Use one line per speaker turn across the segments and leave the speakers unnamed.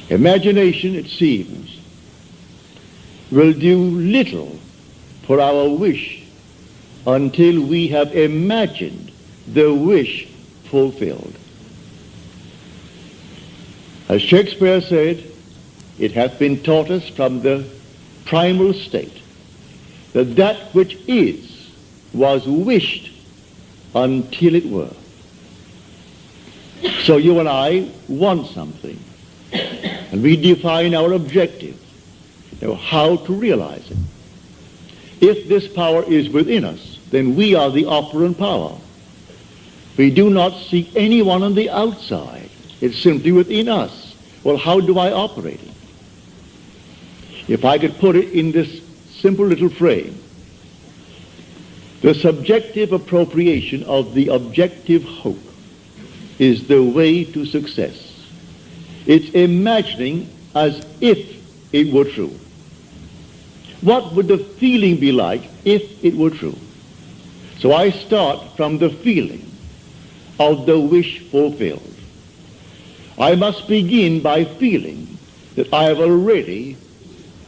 Imagination, it seems, will do little for our wish until we have imagined the wish fulfilled. As Shakespeare said, it hath been taught us from the primal state that that which is was wished until it were. So you and I want something, and we define our objective, how to realize it. If this power is within us, then we are the operant power. We do not seek anyone on the outside. It's simply within us. Well, how do I operate it? If I could put it in this simple little frame, the subjective appropriation of the objective hope is the way to success. It's imagining as if it were true. What would the feeling be like if it were true? So I start from the feeling of the wish fulfilled. I must begin by feeling that I have already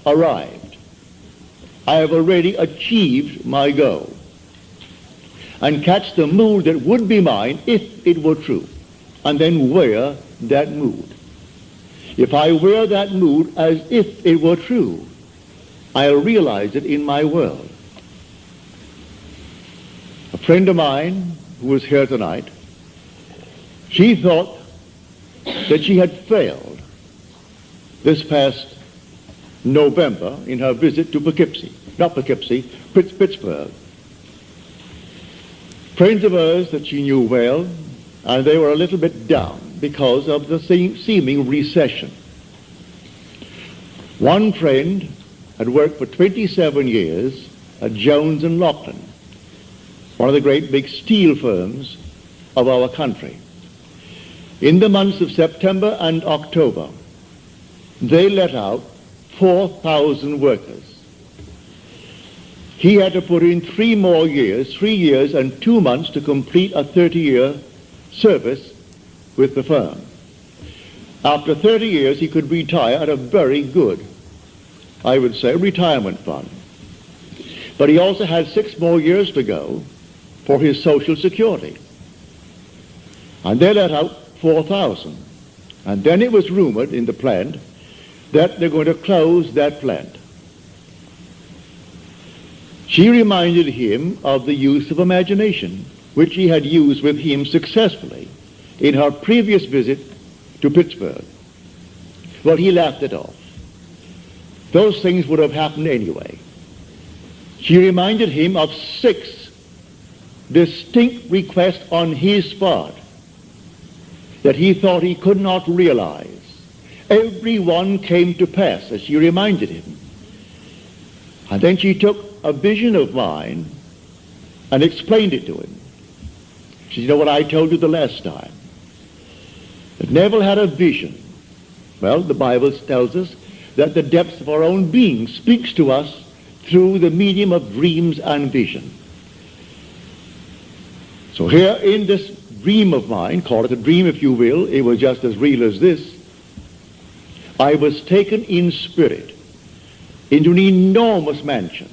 arrived. I have already achieved my goal. And catch the mood that would be mine if it were true. And then wear that mood. If I wear that mood as if it were true, I'll realize it in my world. A friend of mine who was here tonight, she thought that she had failed this past November in her visit to Pittsburgh. Friends of hers that she knew well, and they were a little bit down because of the seeming recession. One friend had worked for 27 years at Jones and Laughlin, one of the great big steel firms of our country. In the months of September and October, they let out 4,000 workers. He had to put in 3 years and 2 months to complete a 30-year service with the firm. After 30 years, he could retire at a very good, I would say, retirement fund. But he also had 6 more years to go for his Social Security. And they let out 4,000. And then it was rumored in the plant that they're going to close that plant. She reminded him of the use of imagination, which he had used with him successfully in her previous visit to Pittsburgh. Well, he laughed it off. Those things would have happened anyway. She reminded him of 6 distinct requests on his part that he thought he could not realize. Every one came to pass, as she reminded him. And then she took a vision of mine and explained it to him. She said, you know what I told you the last time? That Neville had a vision. Well, the Bible tells us that the depths of our own being speaks to us through the medium of dreams and vision. So here in this dream of mine, call it a dream if you will, it was just as real as this, I was taken in spirit into an enormous mansion.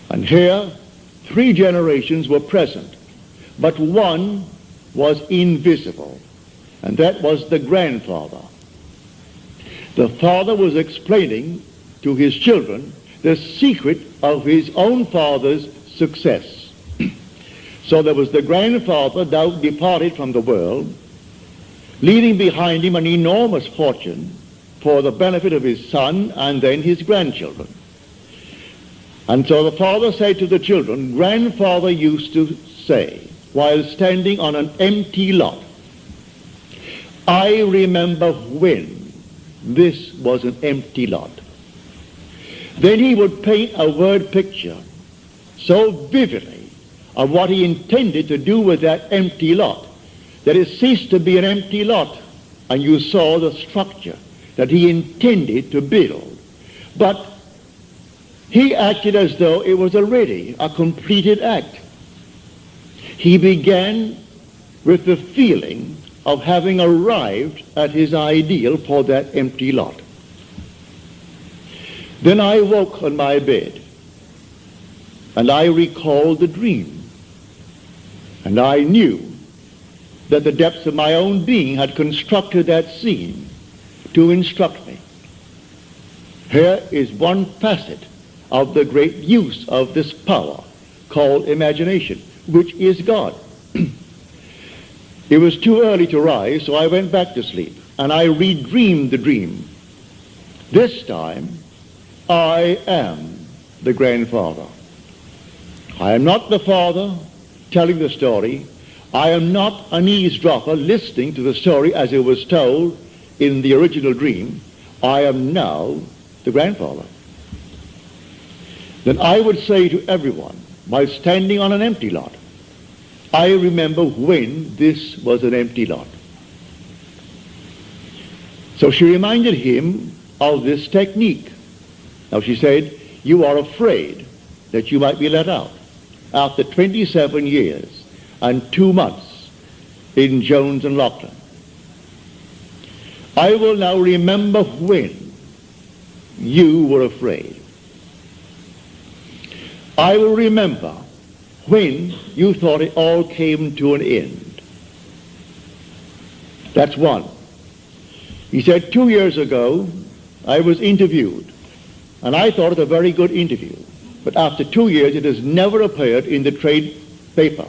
And here 3 generations were present, but one was invisible, and that was the grandfather. The father was explaining to his children the secret of his own father's success. So there was the grandfather now departed from the world, leaving behind him an enormous fortune for the benefit of his son and then his grandchildren. And so the father said to the children, grandfather used to say, while standing on an empty lot, I remember when this was an empty lot. Then he would paint a word picture so vividly of what he intended to do with that empty lot that it ceased to be an empty lot, and you saw the structure that he intended to build. But he acted as though it was already a completed act. He began with the feeling of having arrived at his ideal for that empty lot. Then I woke on my bed, and I recalled the dream, and I knew that the depths of my own being had constructed that scene to instruct me. Here is one facet of the great use of this power called imagination, which is God. It was too early to rise, so I went back to sleep, and I redreamed the dream. This time, I am the grandfather. I am not the father telling the story. I am not an eavesdropper listening to the story as it was told in the original dream. I am now the grandfather. Then I would say to everyone, by standing on an empty lot, I remember when this was an empty lot. So she reminded him of this technique. Now she said, you are afraid that you might be let out after 27 years and 2 months in Jones and Lachlan. I will now remember when you were afraid. I will remember when you thought it all came to an end. That's one. He said 2 years ago I was interviewed, and I thought it a very good interview. But after 2 years it has never appeared in the trade paper.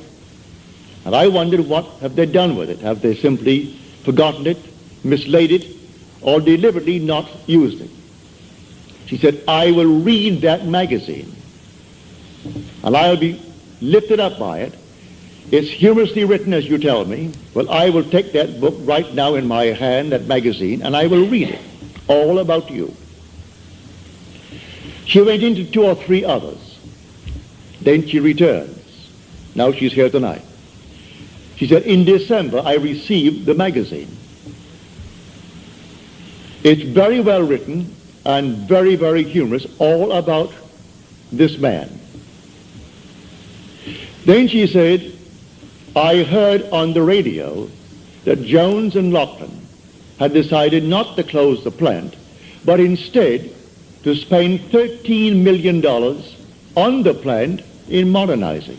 And I wondered, what have they done with it? Have they simply forgotten it, mislaid it, or deliberately not used it? She said, I will read that magazine, and I'll be lifted up by it. It's humorously written, as you tell me. Well, I will take that book right now in my hand, that magazine, and I will read it, all about you. She went into 2 or 3 others. Then she returns. Now she's here tonight. She said, in December I received the magazine. It's very well written and very, very humorous, all about this man. Then she said, I heard on the radio that Jones and Lachlan had decided not to close the plant, but instead to spend $13 million on the plant in modernizing.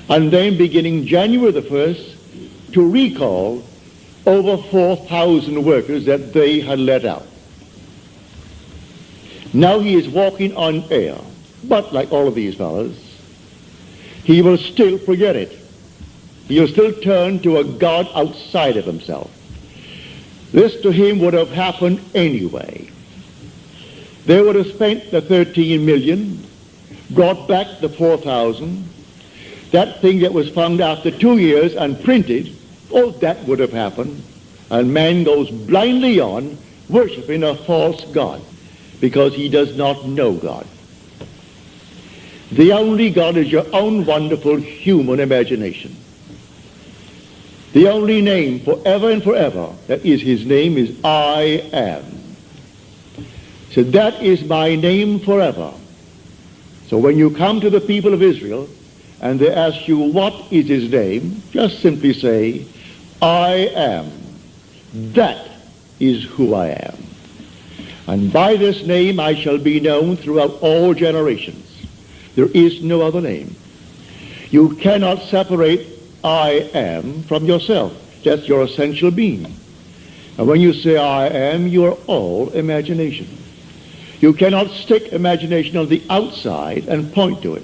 And then beginning January the 1st, to recall over 4,000 workers that they had let out. Now he is walking on air, but like all of these fellows, he will still forget it. He will still turn to a God outside of himself. This to him would have happened anyway. They would have spent the 13 million, brought back the 4,000. That thing that was found after 2 years and printed, oh, that would have happened. And man goes blindly on worshiping a false God because he does not know God. The only God is your own wonderful human imagination. The only name forever and forever that is his name is I am. So that is my name forever. So when you come to the people of Israel and they ask you what is his name, just simply say, I am. That is who I am. And by this name I shall be known throughout all generations. There is no other name. You cannot separate I am from yourself. That's your essential being. And when you say I am, you are all imagination. You cannot stick imagination on the outside and point to it.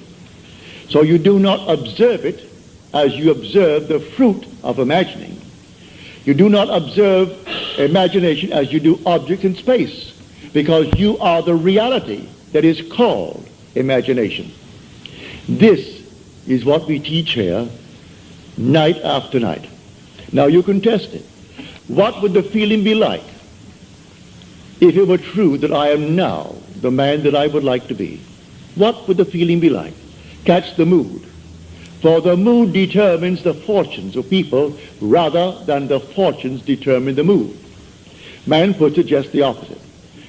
So you do not observe it as you observe the fruit of imagining. You do not observe imagination as you do objects in space, because you are the reality that is called imagination. This is what we teach here night after night. Now you can test it. What would the feeling be like if it were true that I am now the man that I would like to be? What would the feeling be like? Catch the mood. For the mood determines the fortunes of people rather than the fortunes determine the mood. Man puts it just the opposite.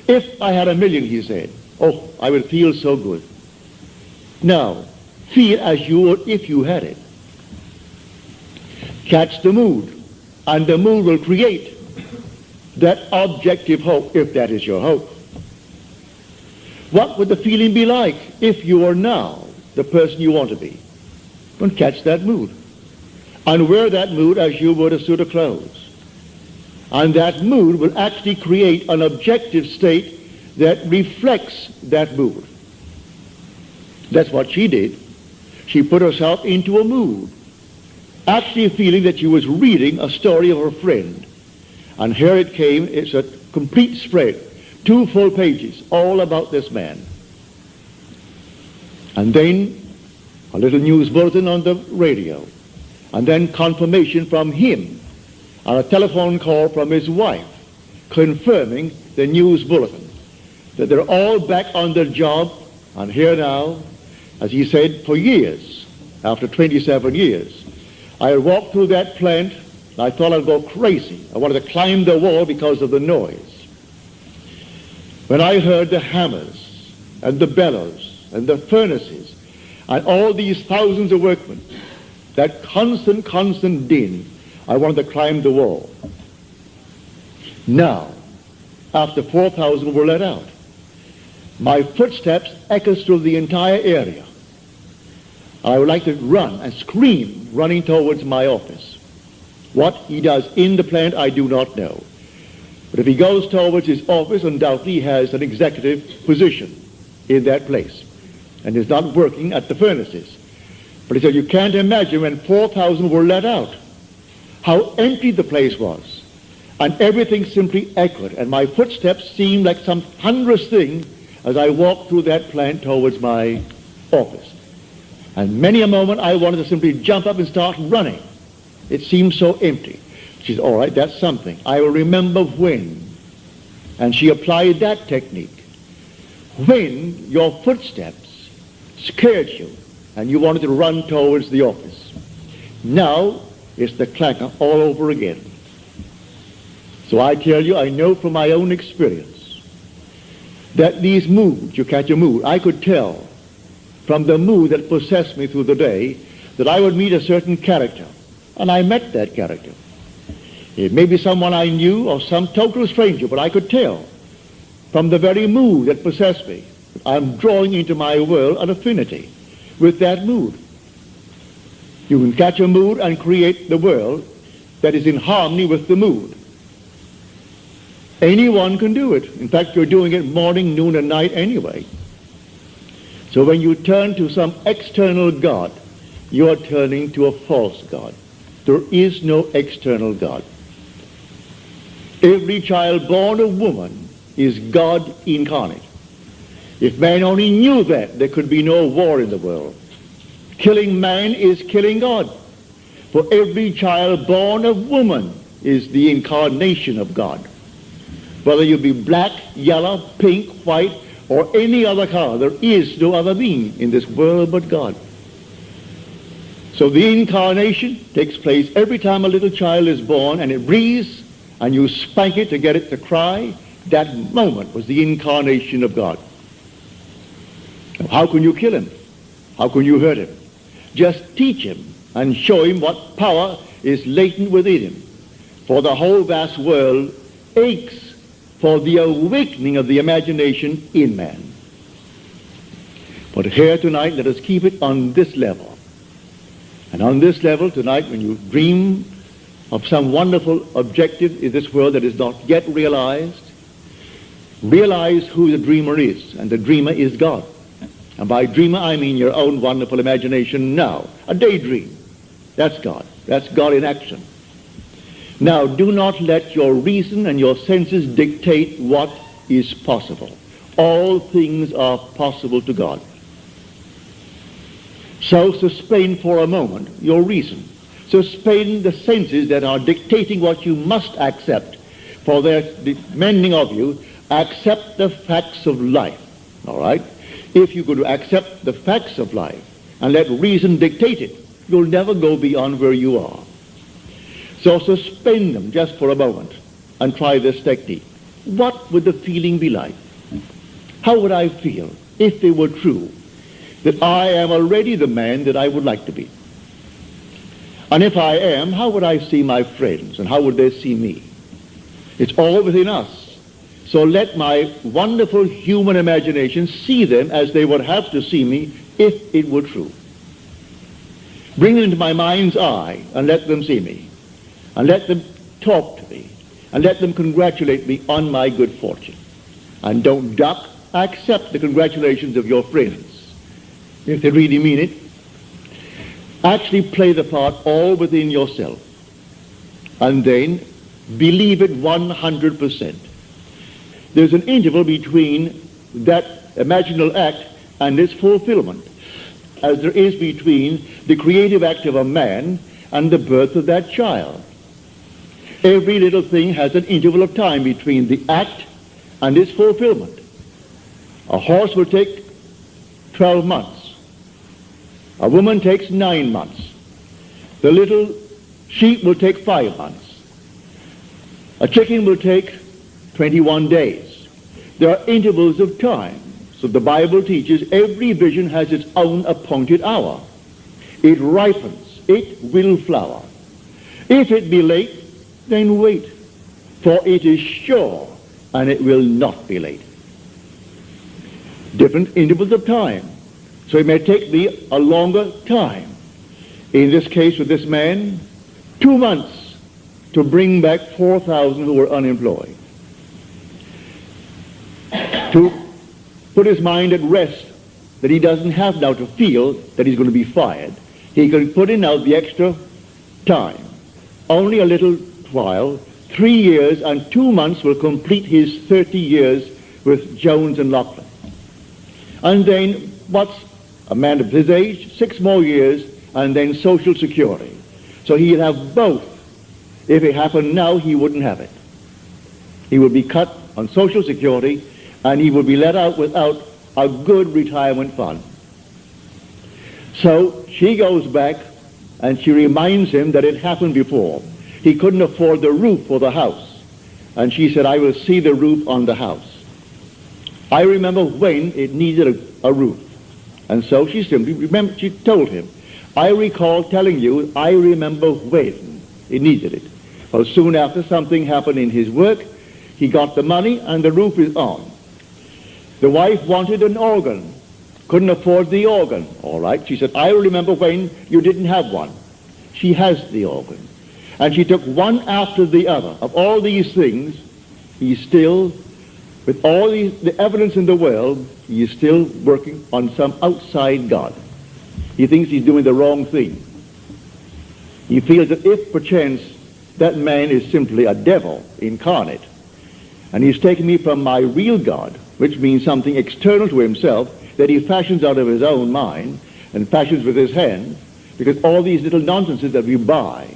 If I had $1 million, he said, oh, I would feel so good. Now, feel as you would if you had it. Catch the mood. And the mood will create that objective hope, if that is your hope. What would the feeling be like if you are now the person you want to be? You can catch that mood and wear that mood as you would a suit of clothes. And that mood will actually create an objective state that reflects that mood. That's what she did. She put herself into a mood, actually feeling that she was reading a story of her friend. And here it came. It's a complete spread, 2 full pages, all about this man. And then a little news bulletin on the radio, and then confirmation from him, and a telephone call from his wife confirming the news bulletin, that they're all back on their job, and here now, as he said, for years, after 27 years, I walked through that plant, and I thought I'd go crazy. I wanted to climb the wall because of the noise. When I heard the hammers, and the bellows, and the furnaces, and all these thousands of workmen, that constant din, I wanted to climb the wall. Now, after 4,000 were let out, my footsteps echoes through the entire area. I would like to run and scream, running towards my office. What he does in the plant, I do not know. But if he goes towards his office, undoubtedly he has an executive position in that place and is not working at the furnaces. But he said, you can't imagine when 4,000 were let out, how empty the place was. And everything simply echoed. And my footsteps seemed like some thunderous thing as I walked through that plant towards my office. And many a moment I wanted to simply jump up and start running. It seemed so empty. She said, all right, that's something. I will remember when. And she applied that technique. When your footsteps scared you and you wanted to run towards the office. Now it's the clangor all over again. So I tell you, I know from my own experience that these moods, you catch a mood, I could tell from the mood that possessed me through the day that I would meet a certain character. And I met that character. It may be someone I knew or some total stranger, but I could tell from the very mood that possessed me that I'm drawing into my world an affinity with that mood. You can catch a mood and create the world that is in harmony with the mood. Anyone can do it. In fact, you're doing it morning, noon, and night anyway. So when you turn to some external God, you are turning to a false God. There is no external God. Every child born of woman is God incarnate. If man only knew that, there could be no war in the world. Killing man is killing God. For every child born of woman is the incarnation of God. Whether you be black, yellow, pink, white, or any other color, there is no other being in this world but God. So the incarnation takes place every time a little child is born and it breathes and you spank it to get it to cry. That moment was the incarnation of God. Now, how can you kill him? How can you hurt him? Just teach him and show him what power is latent within him. For the whole vast world aches for the awakening of the imagination in man. But here tonight, let us keep it on this level. And on this level tonight, when you dream of some wonderful objective in this world that is not yet realized, realize who the dreamer is. And the dreamer is God. And by dreamer, I mean your own wonderful imagination now. A daydream. That's God. That's God in action. Now, do not let your reason and your senses dictate what is possible. All things are possible to God. So suspend for a moment your reason. Suspend the senses that are dictating what you must accept. For their demanding of you, accept the facts of life. All right? If you could accept the facts of life and let reason dictate it, you'll never go beyond where you are. So suspend them just for a moment and try this technique. What would the feeling be like? How would I feel if it were true that I am already the man that I would like to be? And if I am, how would I see my friends, and how would they see me? It's all within us. So let my wonderful human imagination see them as they would have to see me if it were true. Bring them into my mind's eye and let them see me, and let them talk to me, and let them congratulate me on my good fortune. And don't duck. Accept the congratulations of your friends, if they really mean it. Actually play the part all within yourself, and then believe it 100%. There's an interval between that imaginal act and its fulfillment, as there is between the creative act of a man and the birth of that child. Every little thing has an interval of time between the act and its fulfillment. A horse will take 12 months. A woman takes 9 months. The little sheep will take 5 months. A chicken will take 21 days. There are intervals of time. So the Bible teaches every vision has its own appointed hour. It ripens. It will flower. If it be late, then wait, for it is sure, and it will not be late. Different intervals of time. So it may take me a longer time. In this case with this man, 2 months to bring back 4,000 who were unemployed. To put his mind at rest that he doesn't have now to feel that he's going to be fired. He can put in now the extra time. Only a little while, 3 years and 2 months will complete his 30 years with Jones and Lachlan. And then what's a man of his age? 6 more years, and then Social Security. So he'll have both. If it happened now, he wouldn't have it. He would be cut on Social Security, and he would be let out without a good retirement fund. So she goes back, and she reminds him that it happened before. He couldn't afford the roof for the house. And she said, I will see the roof on the house. I remember when it needed a roof. And so she she told him, I recall telling you, I remember when it needed it. Well, soon after, something happened in his work. He got the money, and the roof is on. The wife wanted an organ. Couldn't afford the organ. All right. She said, I remember when you didn't have one. She has the organ. And she took one after the other. Of all these things, he's still, with all the evidence in the world, he is still working on some outside God. He thinks he's doing the wrong thing. He feels that if perchance that man is simply a devil incarnate, and he's taken me from my real God, which means something external to himself that he fashions out of his own mind and fashions with his hands, because all these little nonsenses that we buy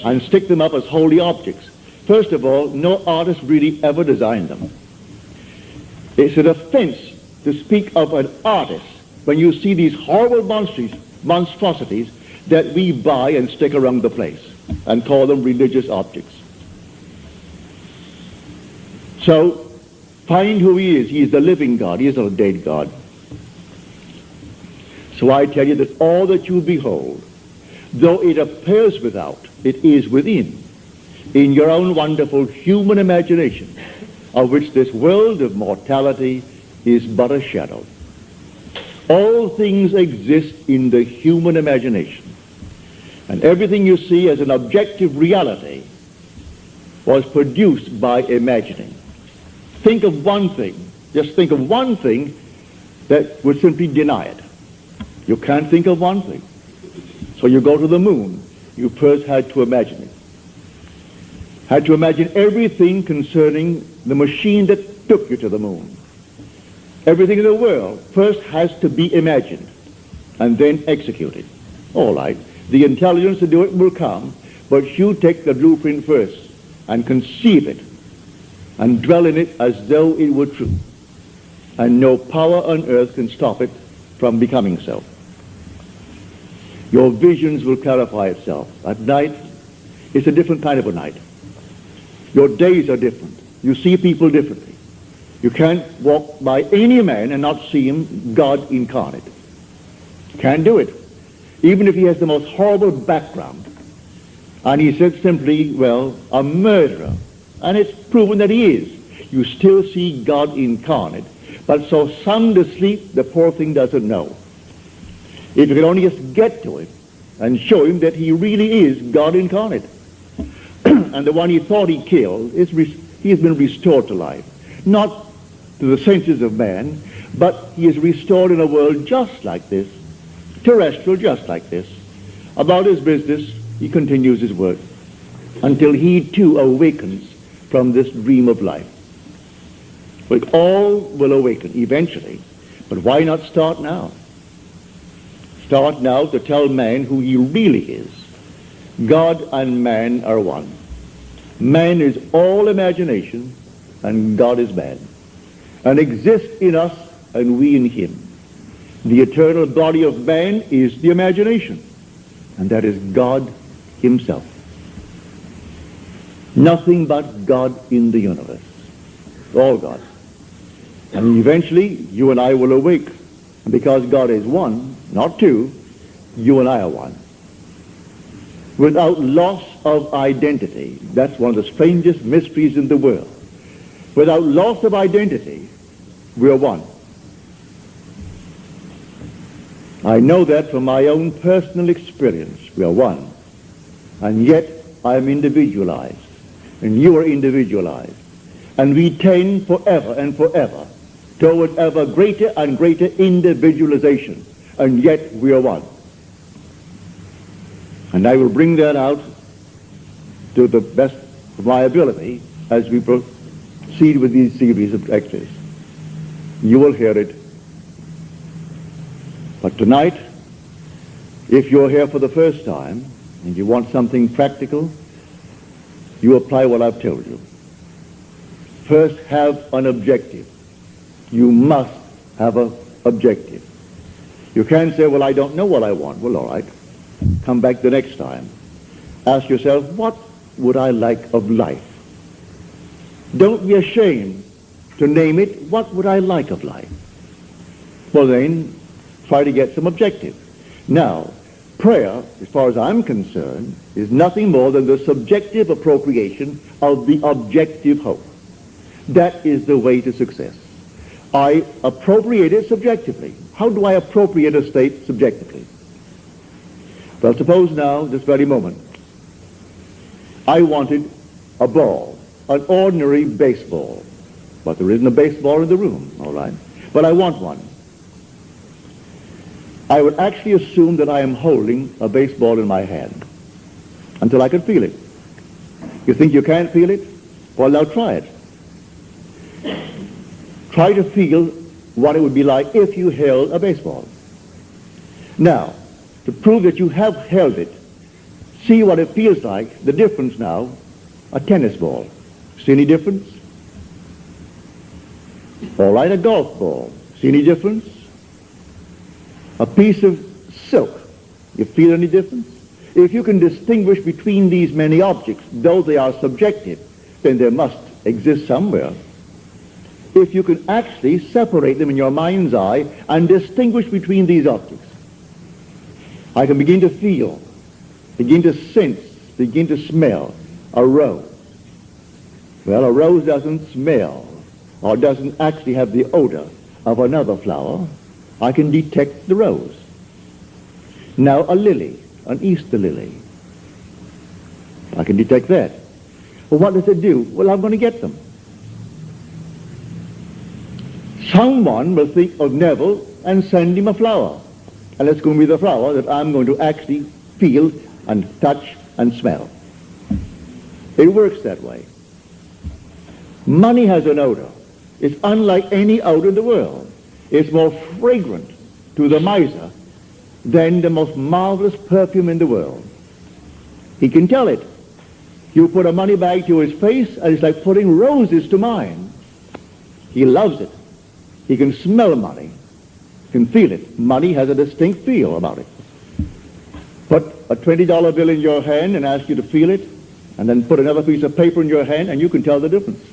and stick them up as holy objects. First of all, no artist really ever designed them. It's an offense to speak of an artist when you see these horrible monstrosities that we buy and stick around the place and call them religious objects. So, find who he is. He is the living God. He is not a dead God. So I tell you that all that you behold, though it appears without, it is within, in your own wonderful human imagination, of which this world of mortality is but a shadow. All things exist in the human imagination. And everything you see as an objective reality was produced by imagining. Think of one thing, just think of one thing that would simply deny it. You can't think of one thing. So you go to the moon. You first had to imagine it. Had to imagine everything concerning the machine that took you to the moon. Everything in the world first has to be imagined and then executed. All right. The intelligence to do it will come, but you take the blueprint first and conceive it and dwell in it as though it were true. And no power on earth can stop it from becoming so. Your visions will clarify itself. At night, it's a different kind of a night. Your days are different. You see people differently. You can't walk by any man and not see him God incarnate. Can't do it. Even if he has the most horrible background, And he said simply, well, a murderer. And it's proven that he is. You still see God incarnate. But so sound asleep, the poor thing doesn't know. If you could only just get to him and show him that he really is God incarnate. And the one he thought he killed, he has been restored to life. Not to the senses of man, but he is restored in a world just like this, terrestrial just like this. About his business, he continues his work until he too awakens from this dream of life. But all will awaken eventually. But why not start now? Start now to tell man who he really is. God and man are one. Man is all imagination, and God is man, and exists in us and we in him. The eternal body of man is the imagination, and that is God himself. Nothing but God in the universe. All God. And eventually, you and I will awake. And because God is one, not two, you and I are one. Without loss of identity. That's one of the strangest mysteries in the world. Without loss of identity, we are one. I know that from my own personal experience. We are one. And yet, I am individualized. And you are individualized. And we tend forever and forever toward ever greater and greater individualization. And yet, we are one. And I will bring that out to the best of my ability as we proceed with these series of lectures. You will hear it. But tonight, if you're here for the first time and you want something practical, you apply what I've told you. First, have an objective. You must have an objective. You can't say, well, I don't know what I want. Well, all right. Come back the next time. Ask yourself, what would I like of life? Don't be ashamed to name it. What would I like of life? Well, then, try to get some objective. Now, prayer, as far as I'm concerned, is nothing more than the subjective appropriation of the objective hope. That is the way to success. I appropriate it subjectively. How do I appropriate a state subjectively? Well, suppose now, this very moment, I wanted a ball, an ordinary baseball. But there isn't a baseball in the room, all right? But I want one. I would actually assume that I am holding a baseball in my hand until I can feel it. You think you can't feel it? Well, now try it. Try to feel what it would be like if you held a baseball. Now, to prove that you have held it, see what it feels like, the difference now, a tennis ball. See any difference? All right, a golf ball. See any difference? A piece of silk. You feel any difference? If you can distinguish between these many objects, though they are subjective, then there must exist somewhere. If you can actually separate them in your mind's eye and distinguish between these objects, I can begin to feel, begin to sense, begin to smell a rose. Well, a rose doesn't smell or doesn't actually have the odor of another flower. I can detect the rose. Now a lily, an Easter lily. I can detect that. Well, what does it do? Well, I'm going to get them. Someone will think of Neville and send him a flower. And it's going to be the flower that I'm going to actually feel and touch and smell. It works that way. Money has an odor. It's unlike any odor in the world. It's more fragrant to the miser than the most marvelous perfume in the world. He can tell it. You put a money bag to his face, and it's like putting roses to mine. He loves it. He can smell money, can feel it. Money has a distinct feel about it. Put a $20 bill in your hand and ask you to feel it, and then put another piece of paper in your hand, and you can tell the difference.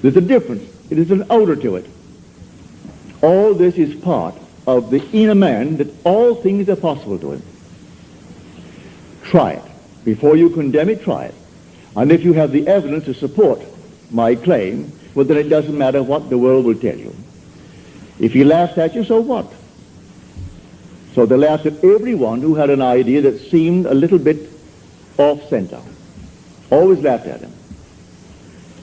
There's a difference. It is an odor to it. All this is part of the inner man, that all things are possible to him. Try it. Before you condemn it, try it. And if you have the evidence to support my claim, well, then it doesn't matter what the world will tell you. If he laughs at you, so what? So they laughed at everyone who had an idea that seemed a little bit off-center. Always laughed at him.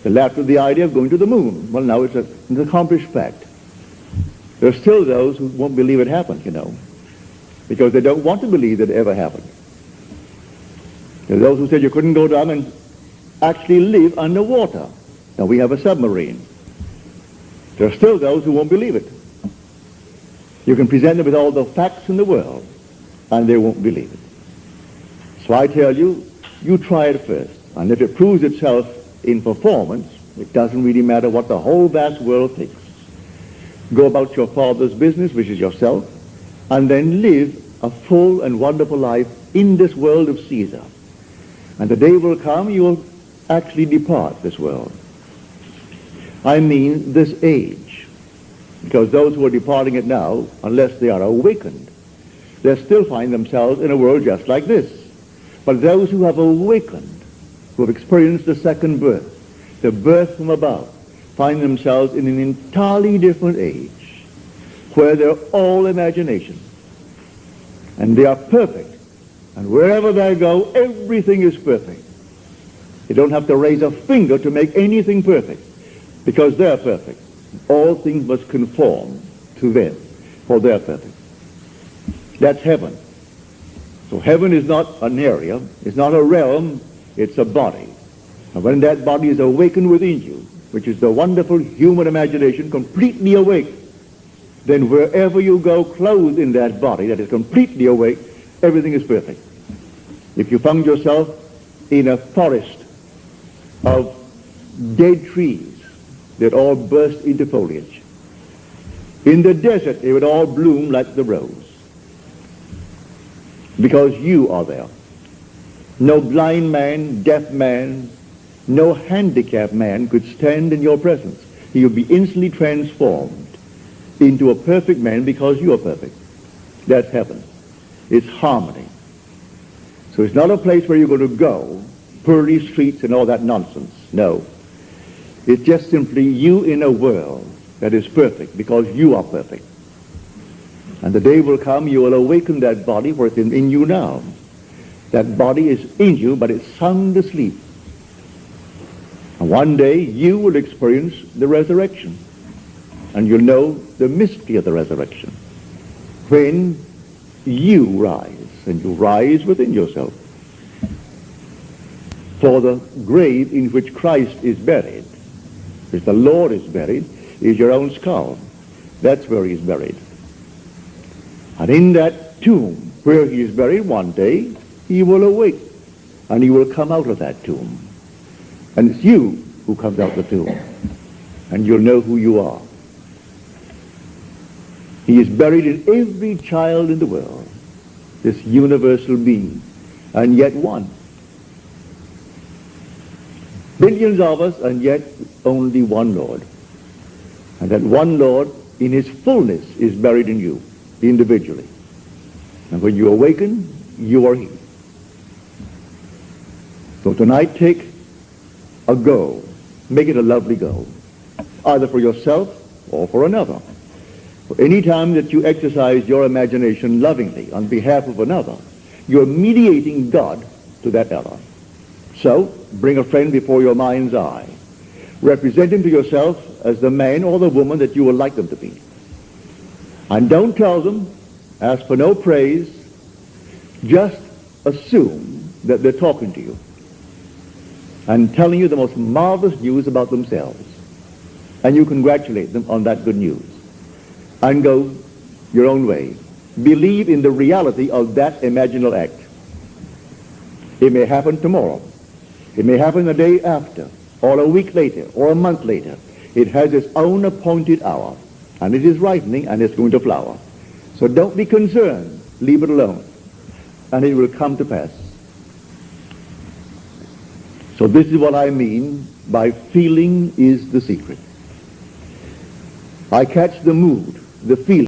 They laughed at the idea of going to the moon. Well, now it's an accomplished fact. There are still those who won't believe it happened, you know, because they don't want to believe that it ever happened. There are those who said you couldn't go down and actually live underwater. Now we have a submarine. There are still those who won't believe it. You can present them with all the facts in the world, and they won't believe it. So I tell you, you try it first. And if it proves itself in performance, it doesn't really matter what the whole vast world thinks. Go about your Father's business, which is yourself, and then live a full and wonderful life in this world of Caesar. And the day will come, you will actually depart this world. I mean this age. Because those who are departing it now, unless they are awakened, they'll still find themselves in a world just like this. But those who have awakened, who have experienced the second birth, the birth from above, find themselves in an entirely different age, where they're all imagination. And they are perfect. And wherever they go, everything is perfect. You don't have to raise a finger to make anything perfect, because they're perfect. All things must conform to them, for they're perfect. That's heaven. So heaven is not an area, it's not a realm, it's a body. And when that body is awakened within you, which is the wonderful human imagination completely awake, then wherever you go clothed in that body that is completely awake, everything is perfect. If you found yourself in a forest of dead trees that all burst into foliage, in the desert they would all bloom like the rose, because you are there. No blind man, deaf man, no handicapped man could stand in your presence. He would be instantly transformed into a perfect man because you are perfect. That's heaven. It's harmony. So it's not a place where you're going to go, pearly streets and all that nonsense. No. It's just simply you in a world that is perfect because you are perfect. And the day will come, you will awaken that body, for it's in you now. That body is in you, but it's sound asleep. And one day you will experience the resurrection. And you'll know the mystery of the resurrection. When you rise, and you rise within yourself. For the grave in which Christ is buried, which the Lord is buried, is your own skull. That's where he's buried. And in that tomb where he is buried, one day he will awake, and he will come out of that tomb. And it's you who comes out of the tomb, and you'll know who you are. He is buried in every child in the world, this universal being, and yet one. Billions of us, and yet only one Lord. And that one Lord, in his fullness, is buried in you, individually. And when you awaken, you are he. So tonight, take a go. Make it a lovely go, either for yourself or for another. For any time that you exercise your imagination lovingly on behalf of another, you're mediating God to that other. So, bring a friend before your mind's eye. Represent him to yourself as the man or the woman that you would like them to be. And don't tell them, ask for no praise, just assume that they're talking to you and telling you the most marvelous news about themselves. And you congratulate them on that good news. And go your own way. Believe in the reality of that imaginal act. It may happen tomorrow. It may happen the day after, or a week later, or a month later. It has its own appointed hour, and it is ripening, and it's going to flower. So don't be concerned. Leave it alone, and it will come to pass. So this is what I mean by feeling is the secret. I catch the mood, the feeling.